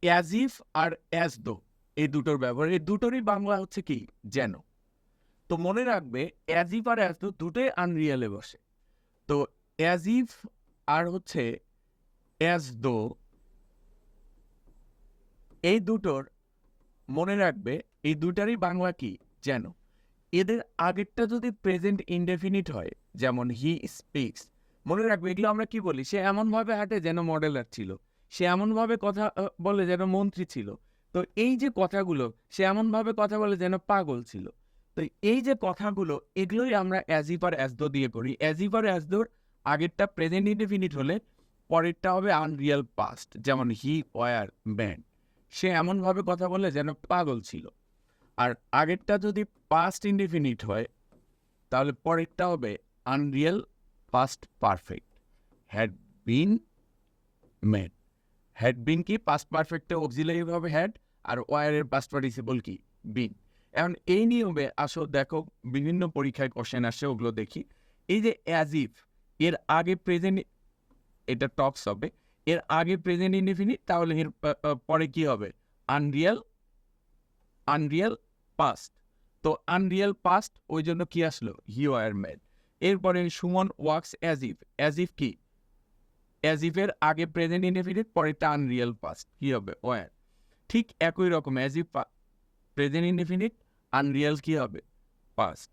As if R as though এই দুটোর ব্যবহার, এই দুটোরই বাংলা হচ্ছে কি? যেন। তো মনে রাখবে as if R as though দুটোই আনরিয়ালে বসে। তো অ্যাজ ইফ আর হচ্ছে অ্যাজ দো এই দুটোর মনে রাখবে এই দুটারই বাংলা কি? যেন। এদের আগেরটা যদি প্রেজেন্ট ইনডেফিনিট হয়, যেমন হি স্পিক্স, মনে রাখবে এগুলো আমরা কি বলি? সে এমনভাবে হাঁটে যেন মডেলার ছিল, সে এমনভাবে কথা বলে যেন মন্ত্রী ছিল। তো এই যে কথাগুলো, সে এমনভাবে কথা বলে যেন পাগল ছিল। তো এই যে কথাগুলো, এগুলোই আমরা as if R as though দিয়ে করি। অ্যাজ ইফ আর অ্যাজ দোর আগেরটা প্রেজেন্ট ইনডেফিনিট হলে পরেরটা হবে আনরিয়াল পাস্ট, যেমন হি ওয়ার ম্যান, সে এমনভাবে কথা বলে যেন পাগল ছিল। আর আগেরটা যদি পাস্ট ইনডিফিনিট হয় তাহলে পরেরটা হবে Unreal past perfect, had been made. Had been কি? পাস্ট পারফেক্টে অক্সিলারি হবে হ্যাড, আর ওয়ারের পাস্ট পার্টিসিপল কি? বিন। এখন এই নিয়মে আসো, দেখো বিভিন্ন পরীক্ষায় কোশ্চেন আসে, ওগুলো দেখি। এই যে অ্যাজ ইফ, এর আগে প্রেজেন্ট, এটা টপস হবে, এর আগে প্রেজেন্ট ইনডিফিনিট, তাহলে এর পরে কি হবে? Unreal, unreal past. তো আনরিয়েল পাস্ট, ওই জন্য কি আসলো? He were made. এরপরে Suman works as if. As if কি? অ্যাজ ইফের আগে প্রেজেন্ট ইনডেফিনিট, পরেরটা আনরিয়েল পাস্ট, কি হবে? ওয়ার। ঠিক একই রকম as if present indefinite, unreal কি হবে? পাস্ট।